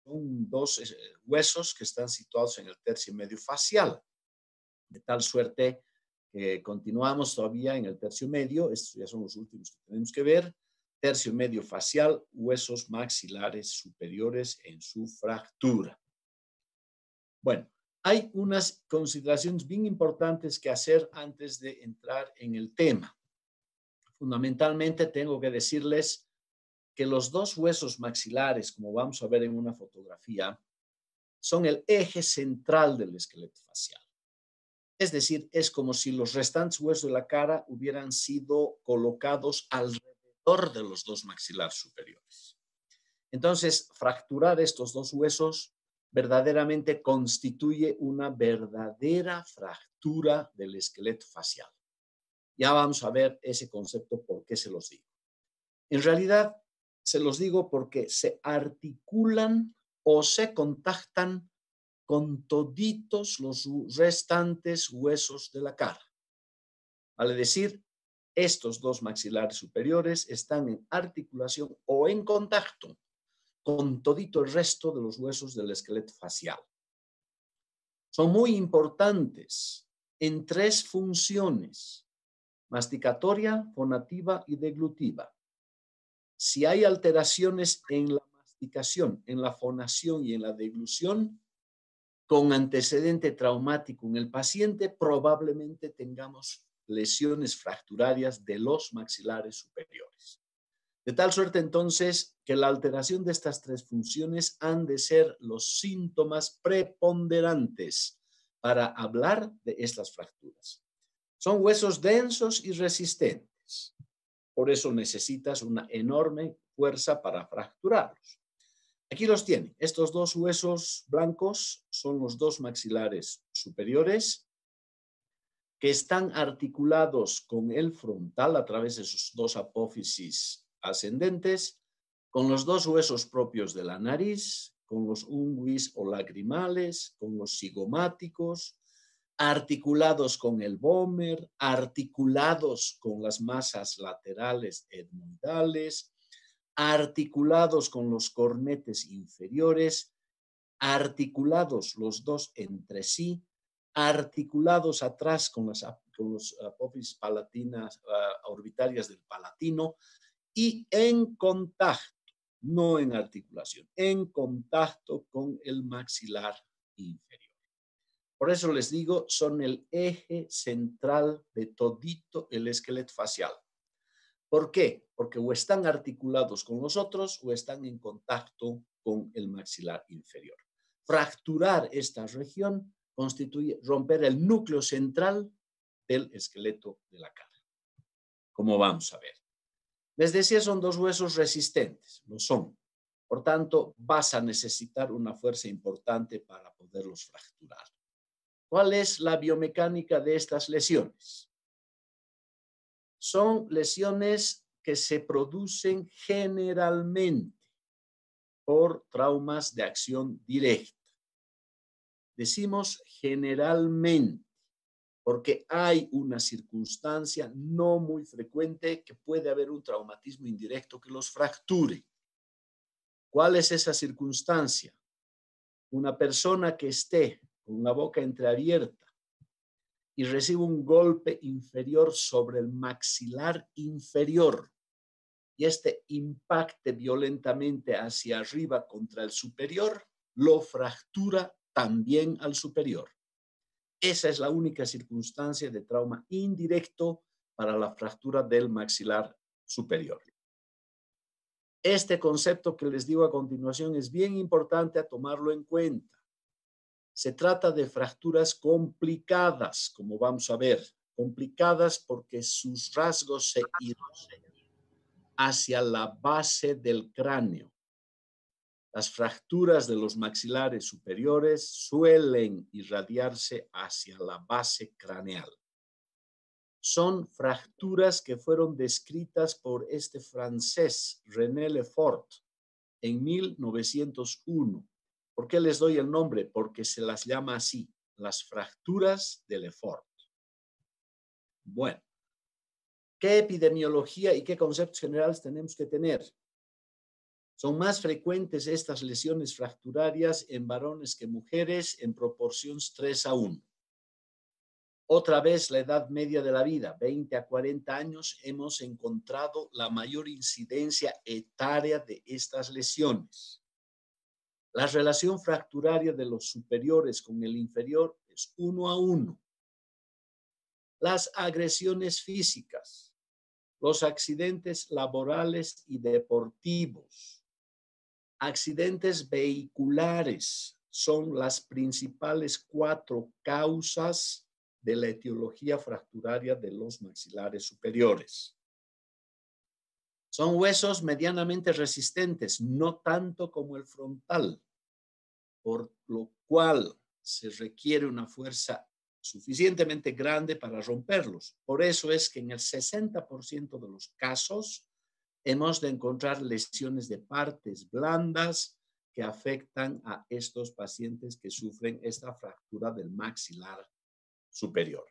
son dos huesos que están situados en el tercio medio facial, de tal suerte que continuamos todavía en el tercio medio. Estos ya son los últimos que tenemos que ver. Tercio medio facial, huesos maxilares superiores en su fractura. Bueno, hay unas consideraciones bien importantes que hacer antes de entrar en el tema. Fundamentalmente tengo que decirles que los dos huesos maxilares, como vamos a ver en una fotografía, son el eje central del esqueleto facial. Es decir, es como si los restantes huesos de la cara hubieran sido colocados alrededor de los dos maxilares superiores. Entonces, fracturar estos dos huesos verdaderamente constituye una verdadera fractura del esqueleto facial. Ya vamos a ver ese concepto, por qué se los digo. En realidad, se los digo porque se articulan o se contactan con toditos los restantes huesos de la cara. Vale decir, estos dos maxilares superiores están en articulación o en contacto con todito el resto de los huesos del esqueleto facial. Son muy importantes en tres funciones: masticatoria, fonativa y deglutiva. Si hay alteraciones en la masticación, en la fonación y en la deglución, con antecedente traumático en el paciente, probablemente tengamos lesiones fracturarias de los maxilares superiores. De tal suerte, entonces, que la alteración de estas tres funciones han de ser los síntomas preponderantes para hablar de estas fracturas. Son huesos densos y resistentes. Por eso necesitas una enorme fuerza para fracturarlos. Aquí los tienen. Estos dos huesos blancos son los dos maxilares superiores que están articulados con el frontal a través de sus dos apófisis ascendentes, con los dos huesos propios de la nariz, con los unguis o lagrimales, con los cigomáticos, articulados con el vómer, articulados con las masas laterales etmoidales, articulados con los cornetes inferiores, articulados los dos entre sí, articulados atrás con los apófisis palatinas, orbitarias del palatino, y en contacto, no en articulación, en contacto con el maxilar inferior. Por eso les digo, son el eje central de todito el esqueleto facial. ¿Por qué? Porque o están articulados con los otros o están en contacto con el maxilar inferior. Fracturar esta región constituye romper el núcleo central del esqueleto de la cara, como vamos a ver. Les decía, son dos huesos resistentes, lo son. Por tanto, vas a necesitar una fuerza importante para poderlos fracturar. ¿Cuál es la biomecánica de estas lesiones? Son lesiones que se producen generalmente por traumas de acción directa. Decimos generalmente porque hay una circunstancia no muy frecuente que puede haber un traumatismo indirecto que los fracture. ¿Cuál es esa circunstancia? Una persona que esté con la boca entreabierta y recibe un golpe inferior sobre el maxilar inferior y este impacte violentamente hacia arriba contra el superior, lo fractura también al superior. Esa es la única circunstancia de trauma indirecto para la fractura del maxilar superior. Este concepto que les digo a continuación es bien importante a tomarlo en cuenta. Se trata de fracturas complicadas, como vamos a ver, complicadas porque sus rasgos se irradian hacia la base del cráneo. Las fracturas de los maxilares superiores suelen irradiarse hacia la base craneal. Son fracturas que fueron descritas por este francés, René Lefort, en 1901. ¿Por qué les doy el nombre? Porque se las llama así, las fracturas de Lefort. Bueno, ¿qué epidemiología y qué conceptos generales tenemos que tener? Son más frecuentes estas lesiones fracturarias en varones que mujeres en proporción 3:1. Otra vez la edad media de la vida, 20 a 40 años, hemos encontrado la mayor incidencia etaria de estas lesiones. La relación fracturaria de los superiores con el inferior es 1:1. Las agresiones físicas, los accidentes laborales y deportivos, accidentes vehiculares son las principales 4 causas de la etiología fracturaria de los maxilares superiores. Son huesos medianamente resistentes, no tanto como el frontal, por lo cual se requiere una fuerza suficientemente grande para romperlos. Por eso es que en el 60% de los casos hemos de encontrar lesiones de partes blandas que afectan a estos pacientes que sufren esta fractura del maxilar superior.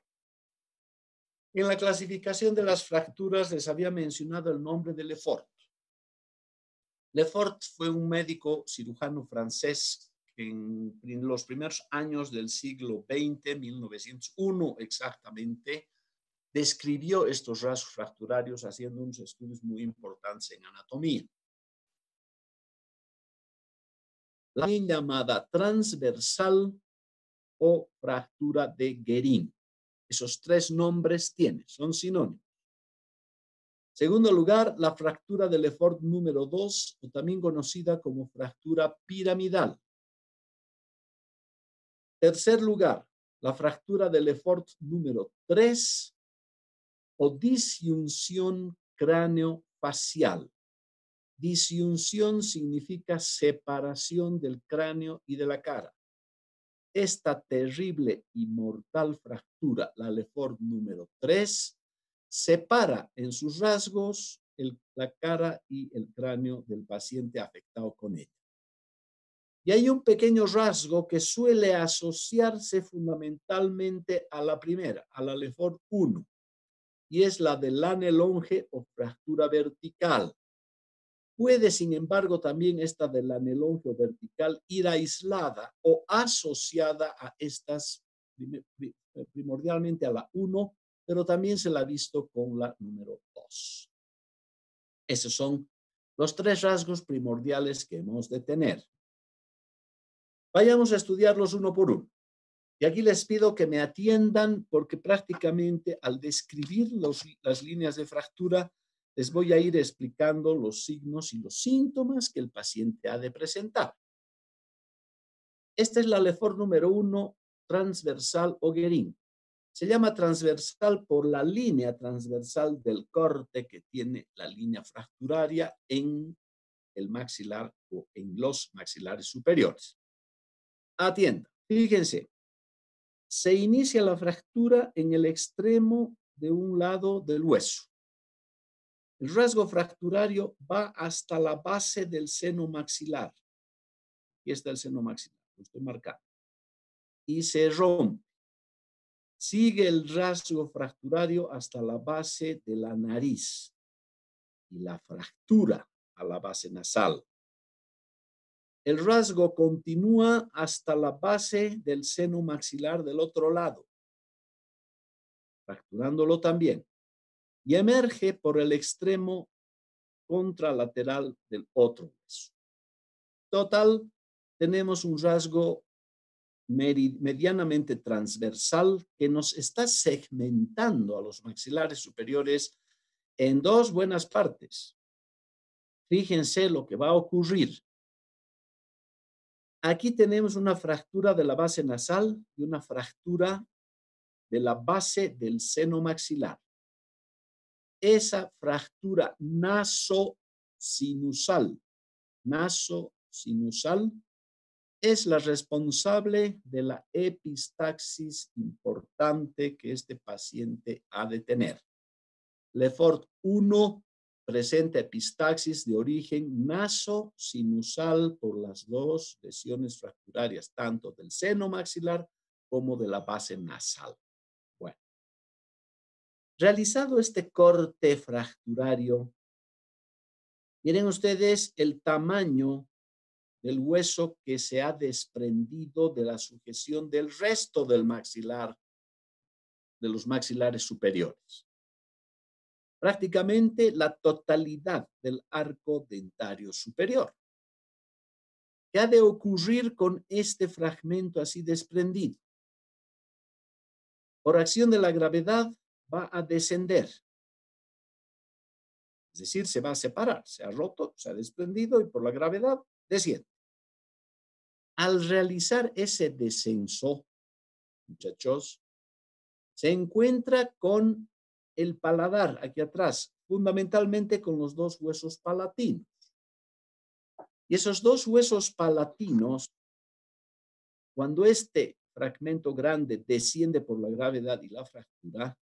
En la clasificación de las fracturas les había mencionado el nombre de Lefort. Lefort fue un médico cirujano francés que en los primeros años del siglo XX, 1901 exactamente, describió estos rasgos fracturarios haciendo unos estudios muy importantes en anatomía. La llamada transversal o fractura de Guérin. Esos 3 nombres tiene, son sinónimos. Segundo lugar, la fractura de Lefort número 2, o también conocida como fractura piramidal. Tercer lugar, la fractura de Lefort número 3 o disyunción cráneo-facial. Disyunción significa separación del cráneo y de la cara. Esta terrible y mortal fractura, la Lefort número 3, separa en sus rasgos la cara y el cráneo del paciente afectado con ella. Y hay un pequeño rasgo que suele asociarse fundamentalmente a la primera, a la Lefort 1, y es la del anelonge o fractura vertical. Puede, sin embargo, también esta del anelonge o vertical ir aislada o asociada a estas, primordialmente a la 1, pero también se la ha visto con la número 2. Esos son los 3 rasgos primordiales que hemos de tener. Vayamos a estudiarlos uno por uno. Y aquí les pido que me atiendan porque prácticamente al describir las líneas de fractura, les voy a ir explicando los signos y los síntomas que el paciente ha de presentar. Esta es la Lefort número 1, transversal o Guérin. Se llama transversal por la línea transversal del corte que tiene la línea fracturaria en el maxilar o en los maxilares superiores. Atienda, fíjense, se inicia la fractura en el extremo de un lado del hueso. El rasgo fracturario va hasta la base del seno maxilar. Aquí está el seno maxilar, lo estoy marcando. Y se rompe. Sigue el rasgo fracturario hasta la base de la nariz y la fractura a la base nasal. El rasgo continúa hasta la base del seno maxilar del otro lado, fracturándolo también, y emerge por el extremo contralateral del otro hueso. Total, tenemos un rasgo medianamente transversal que nos está segmentando a los maxilares superiores en 2 buenas partes. Fíjense lo que va a ocurrir. Aquí tenemos una fractura de la base nasal y una fractura de la base del seno maxilar. Esa fractura nasosinusal es la responsable de la epistaxis importante que este paciente ha de tener. Lefort 1 presenta epistaxis de origen nasosinusal por las 2 lesiones fracturarias, tanto del seno maxilar como de la base nasal. Bueno, realizado este corte fracturario, Miren ustedes el tamaño del hueso que se ha desprendido de la sujeción del resto del maxilar, de los maxilares superiores. Prácticamente la totalidad del arco dentario superior. ¿Qué ha de ocurrir con este fragmento así desprendido? Por acción de la gravedad va a descender. Es decir, se va a separar, se ha roto, se ha desprendido y por la gravedad desciende. Al realizar ese descenso, muchachos, se encuentra con el paladar aquí atrás, fundamentalmente con los dos huesos palatinos. Y esos dos huesos palatinos, cuando este fragmento grande desciende por la gravedad y la fractura,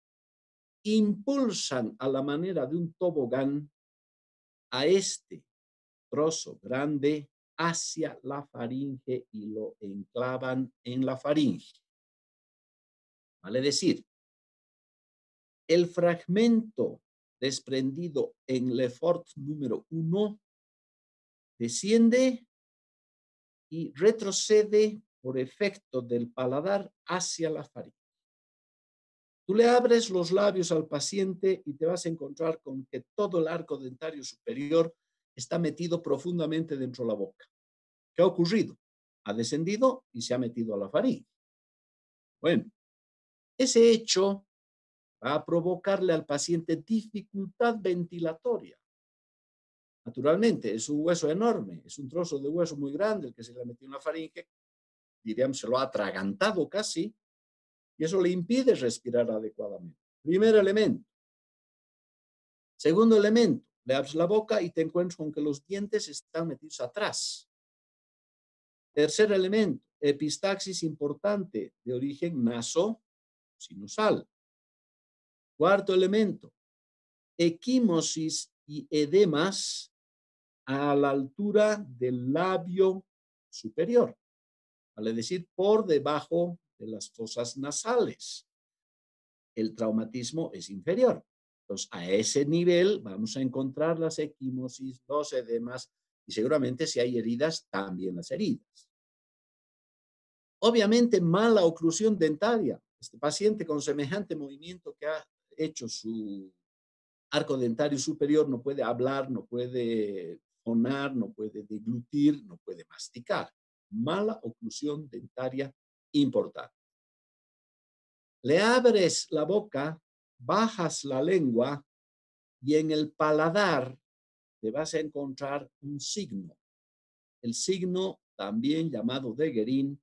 impulsan a la manera de un tobogán a este trozo grande hacia la faringe y lo enclavan en la faringe. Vale decir, el fragmento desprendido en Lefort número 1 desciende y retrocede por efecto del paladar hacia la faringe. Tú le abres los labios al paciente y te vas a encontrar con que todo el arco dentario superior está metido profundamente dentro de la boca. ¿Qué ha ocurrido? Ha descendido y se ha metido a la faringe. Bueno, ese hecho va a provocarle al paciente dificultad ventilatoria. Naturalmente, es un hueso enorme, es un trozo de hueso muy grande el que se le metió en la faringe, diríamos, se lo ha atragantado casi, y eso le impide respirar adecuadamente. Primer elemento. Segundo elemento, le abres la boca y te encuentras con que los dientes están metidos atrás. Tercer elemento, epistaxis importante de origen naso-sinusal. Cuarto elemento, equimosis y edemas a la altura del labio superior, vale decir, por debajo de las fosas nasales. El traumatismo es inferior. Entonces, a ese nivel vamos a encontrar las equimosis, los edemas y seguramente si hay heridas, también las heridas. Obviamente, mala oclusión dentaria. Este paciente con semejante movimiento que ha hecho su arco dentario superior no puede hablar, no puede fonar, no puede deglutir, no puede masticar. Mala oclusión dentaria importante. Le abres la boca, bajas la lengua y en el paladar te vas a encontrar un signo. El signo también llamado de Guerin,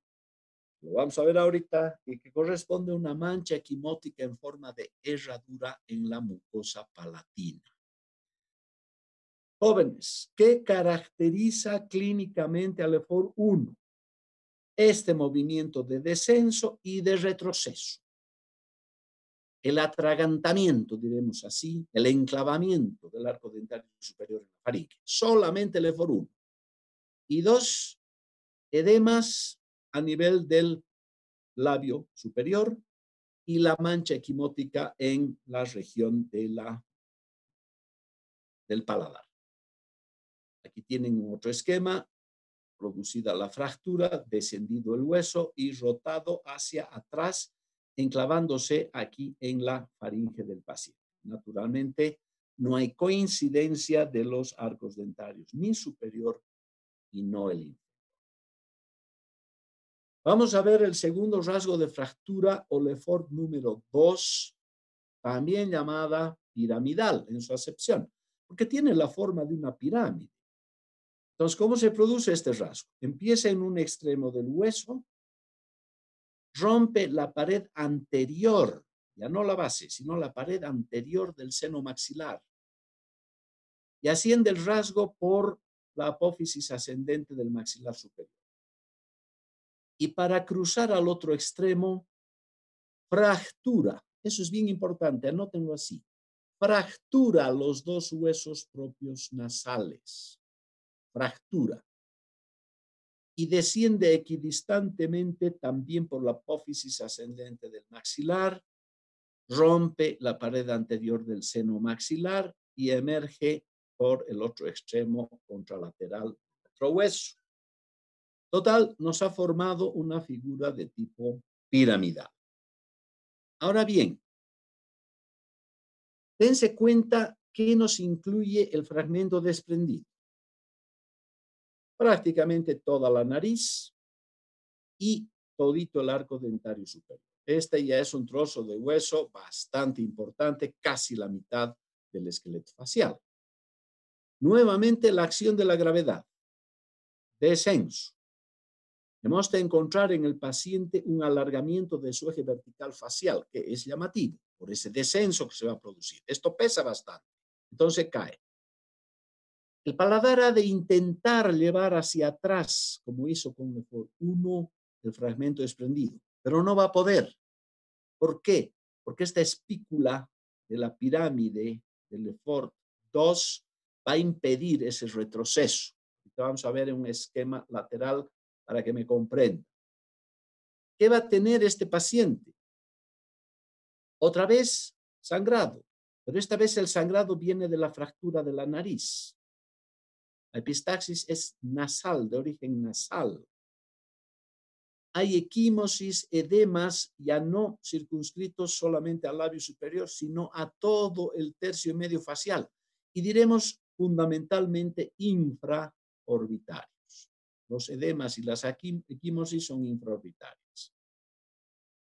lo vamos a ver ahorita, y que corresponde a una mancha equimótica en forma de herradura en la mucosa palatina. Jóvenes, ¿qué caracteriza clínicamente al Lefort 1? Este movimiento de descenso y de retroceso. El atragantamiento, diremos así, el enclavamiento del arco dentario superior en la faringe. Solamente el Lefort 1. Y 2, edemas a nivel del labio superior y la mancha equimótica en la región de del paladar. Aquí tienen otro esquema, producida la fractura, descendido el hueso y rotado hacia atrás, enclavándose aquí en la faringe del paciente. Naturalmente, no hay coincidencia de los arcos dentarios, ni superior y no el inferior. Vamos a ver el segundo rasgo de fractura o Lefort número 2, también llamada piramidal en su acepción, porque tiene la forma de una pirámide. Entonces, ¿cómo se produce este rasgo? Empieza en un extremo del hueso, rompe la pared anterior, ya no la base, sino la pared anterior del seno maxilar, y asciende el rasgo por la apófisis ascendente del maxilar superior. Y para cruzar al otro extremo, fractura. Eso es bien importante, anótenlo así. Fractura los dos huesos propios nasales. Fractura. Y desciende equidistantemente también por la apófisis ascendente del maxilar, rompe la pared anterior del seno maxilar y emerge por el otro extremo contralateral del otro hueso. Total, nos ha formado una figura de tipo piramidal. Ahora bien, dense cuenta que nos incluye el fragmento desprendido. Prácticamente toda la nariz y todito el arco dentario superior. Este ya es un trozo de hueso bastante importante, casi la mitad del esqueleto facial. Nuevamente la acción de la gravedad. Descenso. Hemos de encontrar en el paciente un alargamiento de su eje vertical facial, que es llamativo por ese descenso que se va a producir. Esto pesa bastante, entonces cae. El paladar ha de intentar llevar hacia atrás, como hizo con el Lefort 1, el fragmento desprendido, pero no va a poder. ¿Por qué? Porque esta espícula de la pirámide del Lefort 2 va a impedir ese retroceso. Vamos a ver en un esquema lateral para que me comprenda. ¿Qué va a tener este paciente? Otra vez sangrado, pero esta vez el sangrado viene de la fractura de la nariz. La epistaxis es nasal, de origen nasal. Hay equimosis, edemas, ya no circunscritos solamente al labio superior, sino a todo el tercio medio facial. Y diremos fundamentalmente infraorbitarios. Los edemas y las equimosis son infraorbitarias.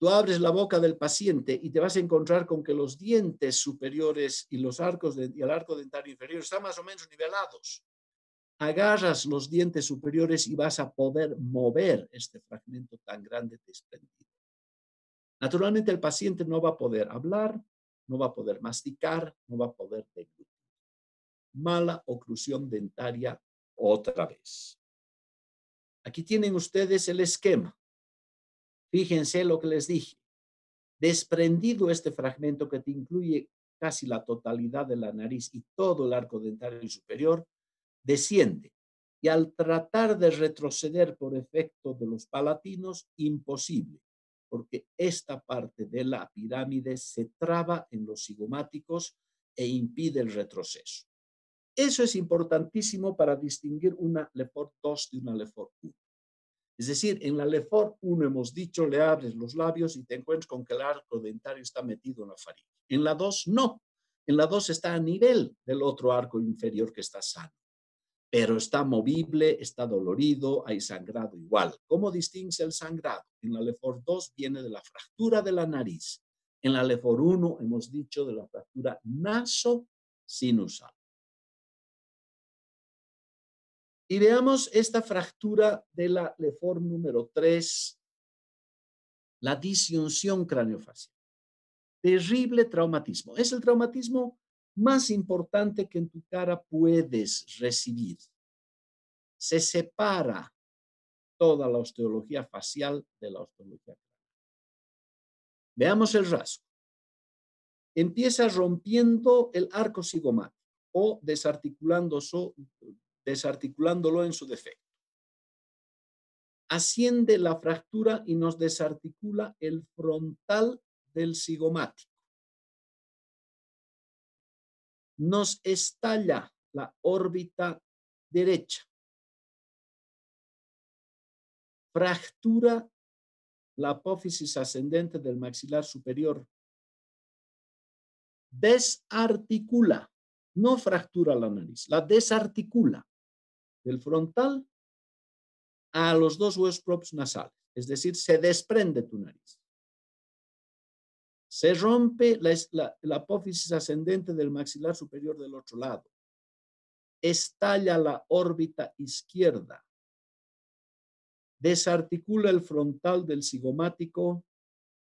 Tú abres la boca del paciente y te vas a encontrar con que los dientes superiores y los arcos y el arco dentario inferior están más o menos nivelados. Agarras los dientes superiores y vas a poder mover este fragmento tan grande desprendido. Naturalmente el paciente no va a poder hablar, no va a poder masticar, no va a poder deglutir. Mala oclusión dentaria otra vez. Aquí tienen ustedes el esquema. Fíjense lo que les dije. Desprendido este fragmento que te incluye casi la totalidad de la nariz y todo el arco dentario superior, desciende. Y al tratar de retroceder por efecto de los palatinos, imposible, porque esta parte de la pirámide se traba en los cigomáticos e impide el retroceso. Eso es importantísimo para distinguir una Lefort 2 de una Lefort 1. Es decir, en la Lefort 1 hemos dicho, le abres los labios y te encuentras con que el arco dentario está metido en la faringe. En la 2, no. En la 2 está a nivel del otro arco inferior que está sano. Pero está movible, está dolorido, hay sangrado igual. ¿Cómo distingue el sangrado? En la Lefort 2 viene de la fractura de la nariz. En la Lefort 1 hemos dicho de la fractura nasosinusal. Y veamos esta fractura de la Lefort número 3, la disyunción craneofacial. Terrible traumatismo. Es el traumatismo más importante que en tu cara puedes recibir. Se separa toda la osteología facial de la osteología craneal. Veamos el rasgo. Empieza rompiendo el arco cigomático o desarticulándolo en su defecto. Asciende la fractura y nos desarticula el frontal del cigomático. Nos estalla la órbita derecha. Fractura la apófisis ascendente del maxilar superior. Desarticula, no fractura la nariz, la desarticula del frontal a los dos huesos propios nasales, es decir, se desprende tu nariz. Se rompe la apófisis ascendente del maxilar superior del otro lado. Estalla la órbita izquierda. Desarticula el frontal del cigomático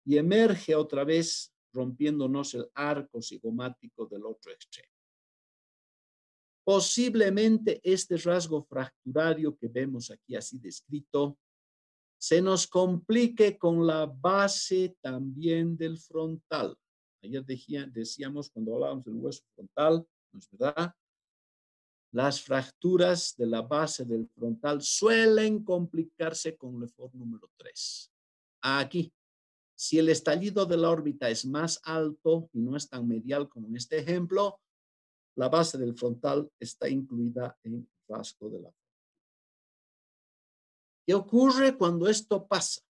y emerge otra vez rompiéndonos el arco cigomático del otro extremo. Posiblemente este rasgo fracturario que vemos aquí así descrito se nos complique con la base también del frontal. Ayer decíamos cuando hablábamos del hueso frontal, ¿no es verdad? Las fracturas de la base del frontal suelen complicarse con Lefort número 3. Aquí, si el estallido de la órbita es más alto y no es tan medial como en este ejemplo, la base del frontal está incluida en rasgo de la. ¿Qué ocurre cuando esto pasa?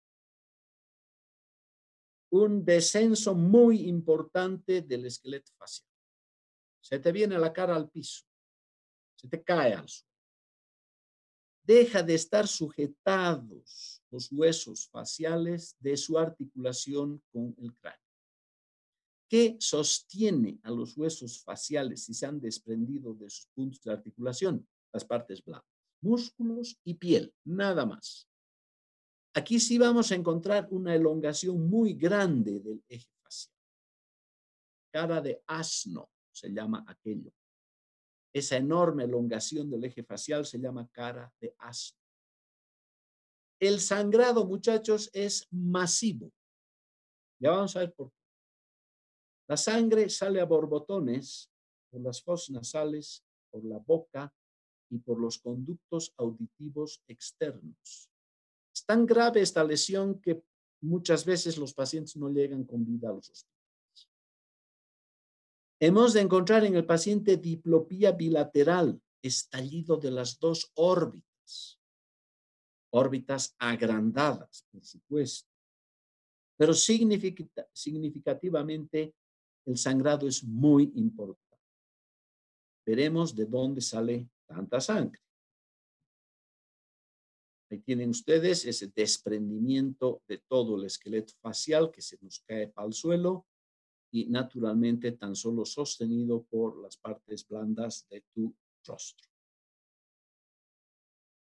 Un descenso muy importante del esqueleto facial. Se te viene la cara al piso, se te cae al suelo. Deja de estar sujetados los huesos faciales de su articulación con el cráneo. ¿Qué sostiene a los huesos faciales si se han desprendido de sus puntos de articulación? Las partes blandas, músculos y piel, nada más. Aquí sí vamos a encontrar una elongación muy grande del eje facial. Cara de asno se llama aquello. Esa enorme elongación del eje facial se llama cara de asno. El sangrado, muchachos, es masivo. Ya vamos a ver por qué. La sangre sale a borbotones por las fosas nasales, por la boca y por los conductos auditivos externos. Es tan grave esta lesión que muchas veces los pacientes no llegan con vida a los hospitales. Hemos de encontrar en el paciente diplopía bilateral, estallido de las dos órbitas agrandadas, por supuesto, pero significativamente el sangrado es muy importante. Veremos de dónde sale tanta sangre. Ahí tienen ustedes ese desprendimiento de todo el esqueleto facial que se nos cae al suelo y naturalmente tan solo sostenido por las partes blandas de tu rostro.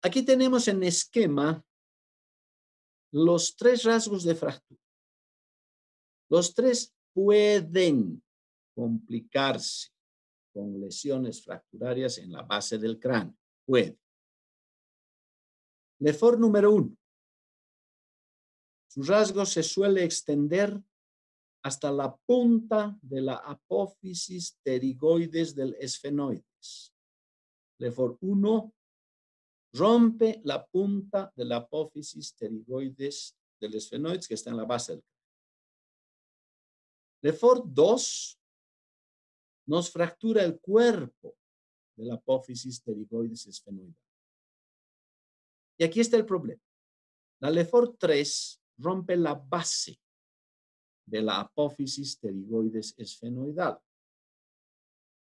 Aquí tenemos en esquema los tres rasgos de fractura. Los tres pueden complicarse con lesiones fracturarias en la base del cráneo. Puede. Lefort número 1. Su rasgo se suele extender hasta la punta de la apófisis pterigoides del esfenoides. Lefort 1 rompe la punta de la apófisis pterigoides del esfenoides que está en la base del cráneo. Lefort 2 nos fractura el cuerpo de la apófisis pterigoides esfenoidal. Y aquí está el problema. La Lefort 3 rompe la base de la apófisis pterigoides esfenoidal.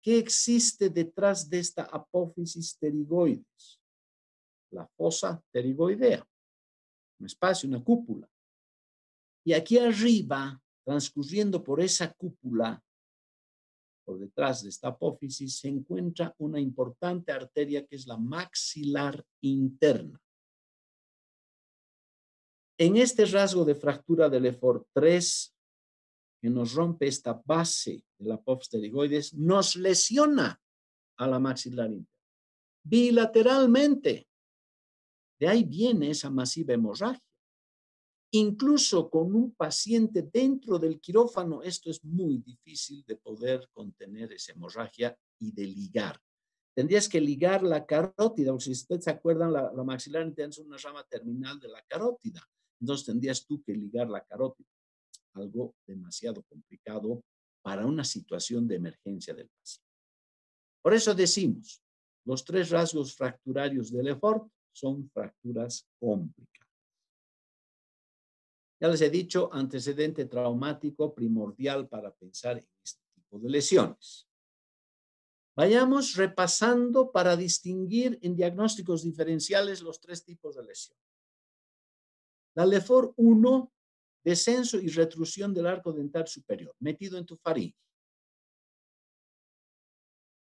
¿Qué existe detrás de esta apófisis pterigoides? La fosa pterigoidea, un espacio, una cúpula. Y aquí arriba, transcurriendo por esa cúpula, por detrás de esta apófisis, se encuentra una importante arteria que es la maxilar interna. En este rasgo de fractura de Lefort 3, que nos rompe esta base de la apófisis pterigoides, nos lesiona a la maxilar interna, bilateralmente. De ahí viene esa masiva hemorragia. Incluso con un paciente dentro del quirófano, esto es muy difícil de poder contener esa hemorragia y de ligar. Tendrías que ligar la carótida, porque si ustedes se acuerdan, la maxilar interna es una rama terminal de la carótida. Entonces tendrías tú que ligar la carótida. Algo demasiado complicado para una situación de emergencia del paciente. Por eso decimos, los tres rasgos fracturarios de Lefort son fracturas complicadas. Ya les he dicho, antecedente traumático primordial para pensar en este tipo de lesiones. Vayamos repasando para distinguir en diagnósticos diferenciales los tres tipos de lesión. La Lefort 1, descenso y retrusión del arco dental superior, metido en tu faringe.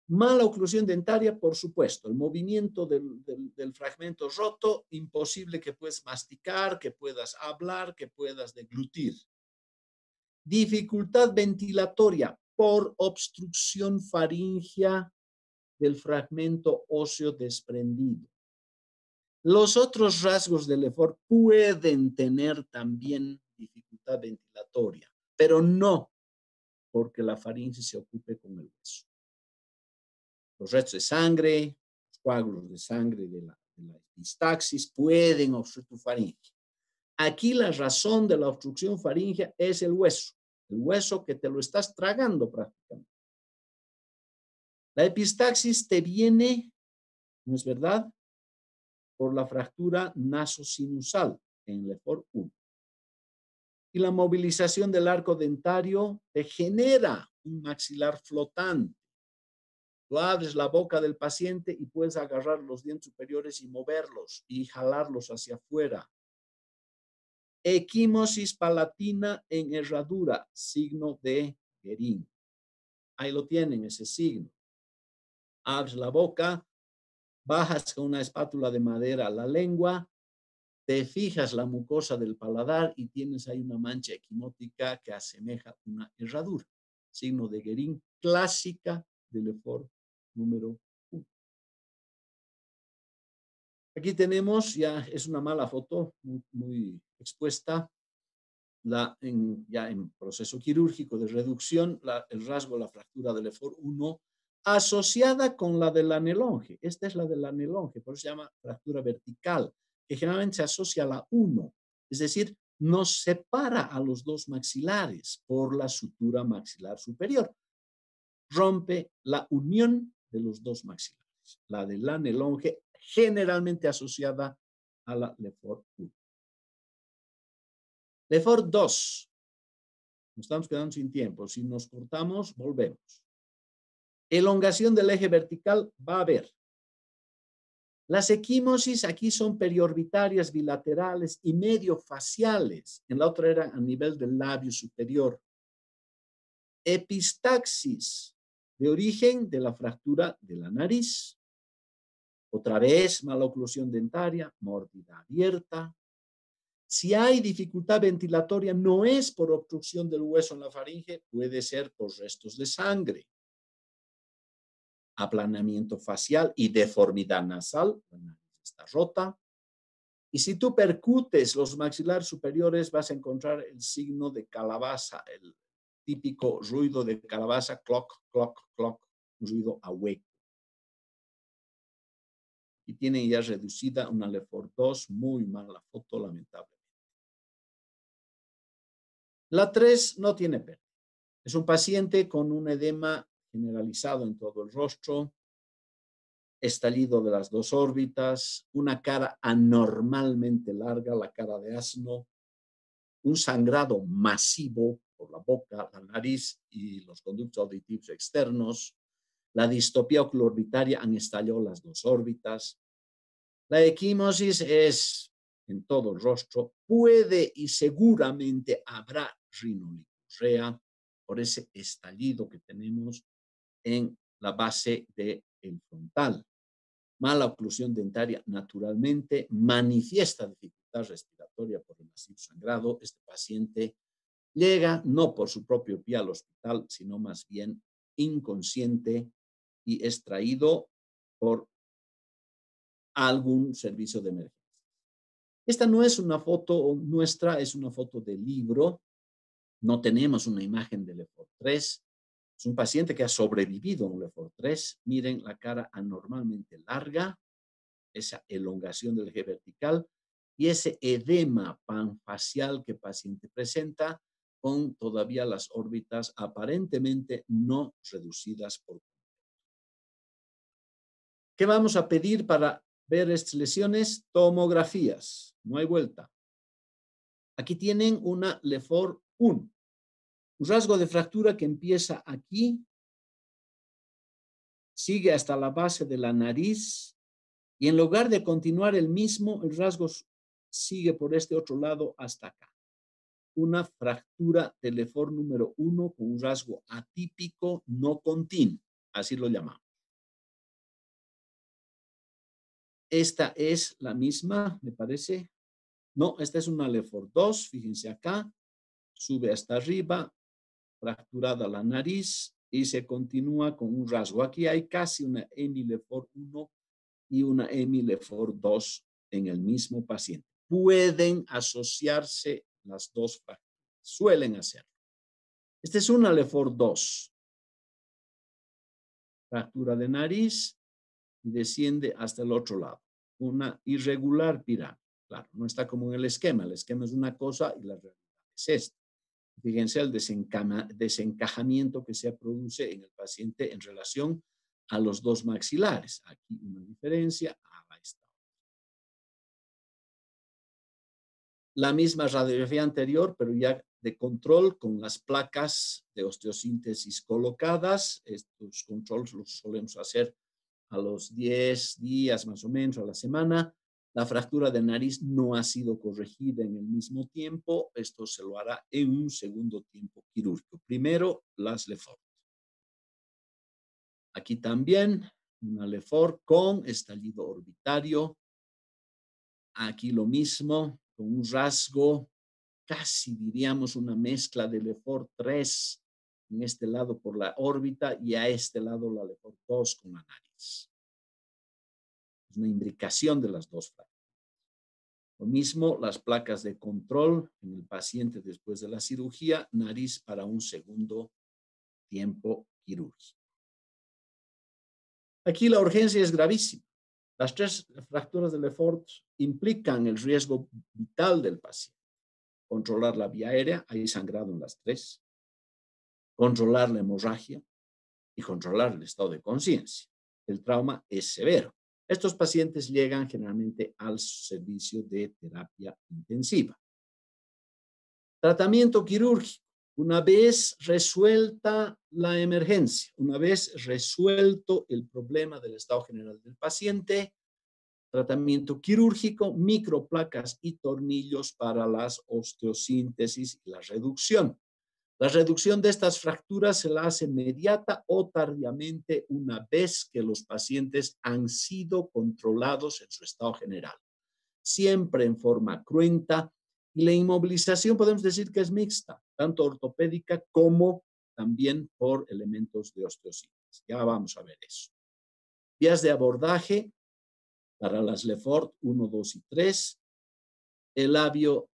Mala oclusión dentaria, por supuesto, el movimiento del fragmento roto, imposible que puedas masticar, que puedas hablar, que puedas deglutir. Dificultad ventilatoria por obstrucción faríngea del fragmento óseo desprendido. Los otros rasgos de Lefort pueden tener también dificultad ventilatoria, pero no porque la faringe se ocupe con el hueso. Los restos de sangre, los coágulos de sangre de la epistaxis pueden obstruir tu faringe. Aquí la razón de la obstrucción faríngea es el hueso que te lo estás tragando prácticamente. La epistaxis te viene, ¿no es verdad?, por la fractura nasosinusal en LEFOR 1. Y la movilización del arco dentario te genera un maxilar flotante. Tú abres la boca del paciente y puedes agarrar los dientes superiores y moverlos y jalarlos hacia afuera. Equimosis palatina en herradura, signo de Guerin. Ahí lo tienen, ese signo. Abres la boca, bajas con una espátula de madera la lengua, te fijas la mucosa del paladar y tienes ahí una mancha equimótica que asemeja una herradura. Signo de Guerin clásica del LEFOR número 1. Aquí tenemos, ya es una mala foto, muy expuesta, ya en proceso quirúrgico de reducción, el rasgo, la fractura del LEFOR 1, asociada con la del anelonge. Esta es la del anelonge, por eso se llama fractura vertical, que generalmente se asocia a la 1, es decir, nos separa a los dos maxilares por la sutura maxilar superior. Rompe la unión de los dos maxilares, la del anelonge, generalmente asociada a la LEFOR 1. LEFOR 2. Nos estamos quedando sin tiempo. Si nos cortamos, volvemos. Elongación del eje vertical va a haber. Las equimosis aquí son periorbitarias, bilaterales y mediofaciales. En la otra era a nivel del labio superior. Epistaxis, de origen de la fractura de la nariz. Otra vez, maloclusión dentaria, mordida abierta. Si hay dificultad ventilatoria, no es por obstrucción del hueso en la faringe, puede ser por restos de sangre. Aplanamiento facial y deformidad nasal, la nariz está rota. Y si tú percutes los maxilares superiores, vas a encontrar el signo de calabaza, el típico ruido de calabaza, cloc, cloc, cloc, un ruido a hueco. Y tienen ya reducida una LEFOR 2, muy mala foto, lamentablemente. La 3 no tiene pérdida. Es un paciente con un edema generalizado en todo el rostro, estallido de las dos órbitas, una cara anormalmente larga, la cara de asno, un sangrado masivo por la boca, la nariz y los conductos auditivos externos. La distopía oculorbitaria han estallado las dos órbitas. La equimosis es en todo el rostro. Puede y seguramente habrá rinolicorrea por ese estallido que tenemos en la base del frontal. Mala oclusión dentaria naturalmente, manifiesta dificultad respiratoria por el masivo sangrado. Este paciente llega no por su propio pie al hospital, sino más bien inconsciente y es traído por algún servicio de emergencia. Esta no es una foto nuestra, es una foto del libro. No tenemos una imagen de LEFOR 3. Es un paciente que ha sobrevivido a un LEFOR 3. Miren la cara anormalmente larga, esa elongación del eje vertical y ese edema panfacial que el paciente presenta con todavía las órbitas aparentemente no reducidas por completo. ¿Qué vamos a pedir para ver estas lesiones? Tomografías. No hay vuelta. Aquí tienen una LEFOR 1. Un rasgo de fractura que empieza aquí, sigue hasta la base de la nariz y en lugar de continuar el mismo, el rasgo sigue por este otro lado hasta acá. Una fractura de LEFOR número 1 con un rasgo atípico no continuo, así lo llamamos. Esta es la misma, me parece. No, esta es una LEFOR 2, fíjense acá, sube hasta arriba, fracturada la nariz y se continúa con un rasgo. Aquí hay casi una hemilefor 1 y una hemilefor 2 en el mismo paciente. Pueden asociarse las dos fracturas, suelen hacerlo. Esta es una LEFOR 2. Fractura de nariz y desciende hasta el otro lado. Una irregular pirámide. Claro, no está como en el esquema. El esquema es una cosa y la realidad es esta. Fíjense el desencajamiento que se produce en el paciente en relación a los dos maxilares. Aquí una diferencia. Ahí está. La misma radiografía anterior, pero ya de control con las placas de osteosíntesis colocadas. Estos controles los solemos hacer a los 10 días más o menos a la semana. La fractura de nariz no ha sido corregida en el mismo tiempo. Esto se lo hará en un segundo tiempo quirúrgico. Primero, las Lefort. Aquí también una Lefort con estallido orbitario. Aquí lo mismo, con un rasgo, casi diríamos una mezcla de Lefort 3 en este lado por la órbita y a este lado la Lefort 2 con la nariz. Es una imbricación de las dos fracturas. Lo mismo, las placas de control en el paciente después de la cirugía, nariz para un segundo tiempo quirúrgico. Aquí la urgencia es gravísima. Las 3 fracturas de Lefort implican el riesgo vital del paciente. Controlar la vía aérea, hay sangrado en las 3. Controlar la hemorragia y controlar el estado de conciencia. El trauma es severo. Estos pacientes llegan generalmente al servicio de terapia intensiva. Tratamiento quirúrgico. Una vez resuelta la emergencia, una vez resuelto el problema del estado general del paciente, tratamiento quirúrgico, microplacas y tornillos para las osteosíntesis y la reducción. La reducción de estas fracturas se la hace inmediata o tardíamente una vez que los pacientes han sido controlados en su estado general, siempre en forma cruenta. Y la inmovilización podemos decir que es mixta, tanto ortopédica como también por elementos de osteosíntesis. Ya vamos a ver eso. Vías de abordaje para las Lefort 1, 2 y 3. El labio,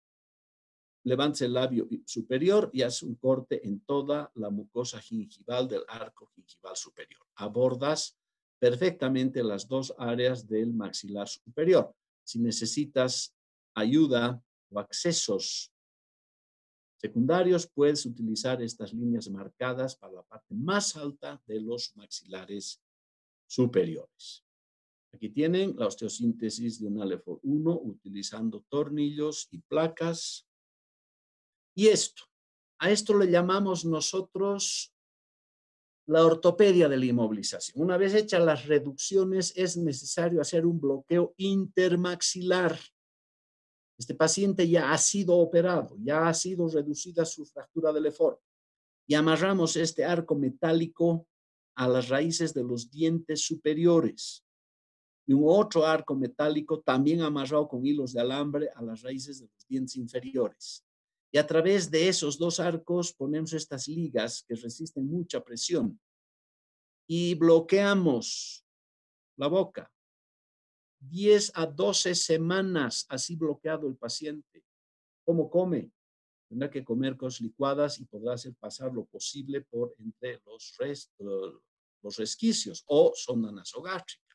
levanta el labio superior y hace un corte en toda la mucosa gingival del arco gingival superior. Abordas perfectamente las dos áreas del maxilar superior. Si necesitas ayuda o accesos secundarios, puedes utilizar estas líneas marcadas para la parte más alta de los maxilares superiores. Aquí tienen la osteosíntesis de una Lefort 1 utilizando tornillos y placas. Y a esto le llamamos nosotros la ortopedia de la inmovilización. Una vez hechas las reducciones, es necesario hacer un bloqueo intermaxilar. Este paciente ya ha sido operado, ya ha sido reducida su fractura de Lefort y amarramos este arco metálico a las raíces de los dientes superiores y un otro arco metálico también amarrado con hilos de alambre a las raíces de los dientes inferiores. Y a través de esos dos arcos ponemos estas ligas que resisten mucha presión y bloqueamos la boca. 10 a 12 semanas así bloqueado el paciente. ¿Cómo come? Tendrá que comer cosas licuadas y podrá hacer pasar lo posible por entre los resquicios o sonda nasogástrica.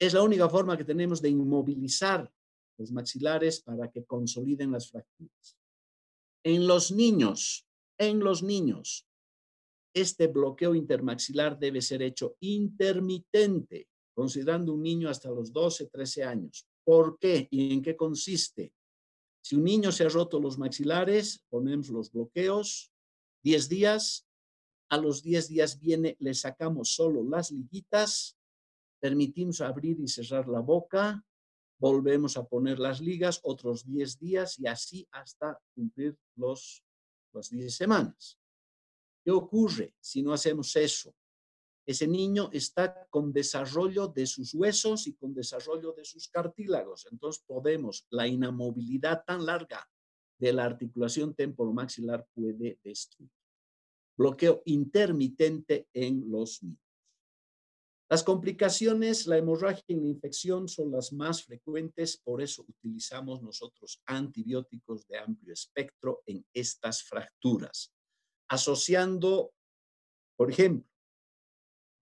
Es la única forma que tenemos de inmovilizar los maxilares para que consoliden las fracturas. En los niños, este bloqueo intermaxilar debe ser hecho intermitente, considerando un niño hasta los 12, 13 años. ¿Por qué y en qué consiste? Si un niño se ha roto los maxilares, ponemos los bloqueos, 10 días, a los 10 días le sacamos solo las liguitas, permitimos abrir y cerrar la boca, volvemos a poner las ligas otros 10 días y así hasta cumplir las 10 semanas. ¿Qué ocurre si no hacemos eso? Ese niño está con desarrollo de sus huesos y con desarrollo de sus cartílagos. Entonces la inamovilidad tan larga de la articulación temporomaxilar puede destruir. Bloqueo intermitente en los niños. Las complicaciones, la hemorragia y la infección son las más frecuentes, por eso utilizamos nosotros antibióticos de amplio espectro en estas fracturas, asociando, por ejemplo,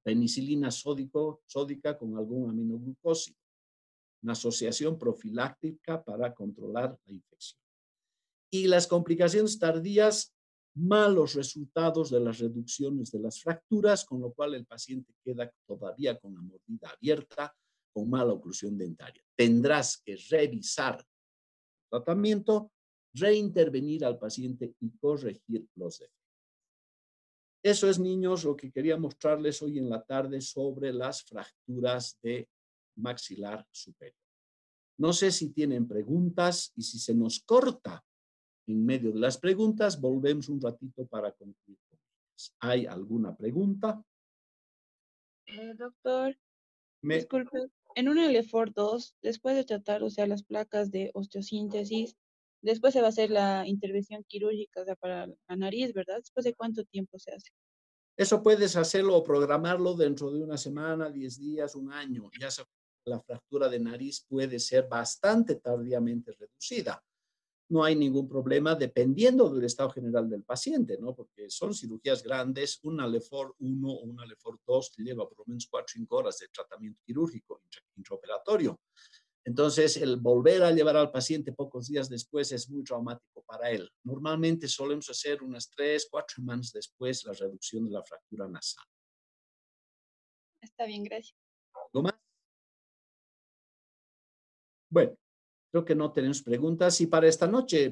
penicilina sódica con algún aminoglucósido, una asociación profiláctica para controlar la infección. Y las complicaciones tardías malos resultados de las reducciones de las fracturas, con lo cual el paciente queda todavía con la mordida abierta, con mala oclusión dentaria. Tendrás que revisar el tratamiento, reintervenir al paciente y corregir los defectos. Eso es, niños, lo que quería mostrarles hoy en la tarde sobre las fracturas de maxilar superior. No sé si tienen preguntas y si se nos corta en medio de las preguntas, volvemos un ratito para concluir con ellas. ¿Hay alguna pregunta? Doctor, Me, disculpe, en un LFOR 2, después de tratar, o sea, las placas de osteosíntesis, después se va a hacer la intervención quirúrgica, o sea, para la nariz, ¿verdad? ¿Después de cuánto tiempo se hace? Eso puedes hacerlo o programarlo dentro de una semana, 10 días, un año. Ya sabes, la fractura de nariz puede ser bastante tardíamente reducida. No hay ningún problema dependiendo del estado general del paciente, ¿no? Porque son cirugías grandes, una LEFOR 1 o una LEFOR 2 te lleva por lo menos 4 o 5 horas de tratamiento quirúrgico intraoperatorio. Entonces, el volver a llevar al paciente pocos días después es muy traumático para él. Normalmente solemos hacer unas 3, 4 semanas después la reducción de la fractura nasal. Está bien, gracias. ¿Algo más? Bueno, creo que no tenemos preguntas y para esta noche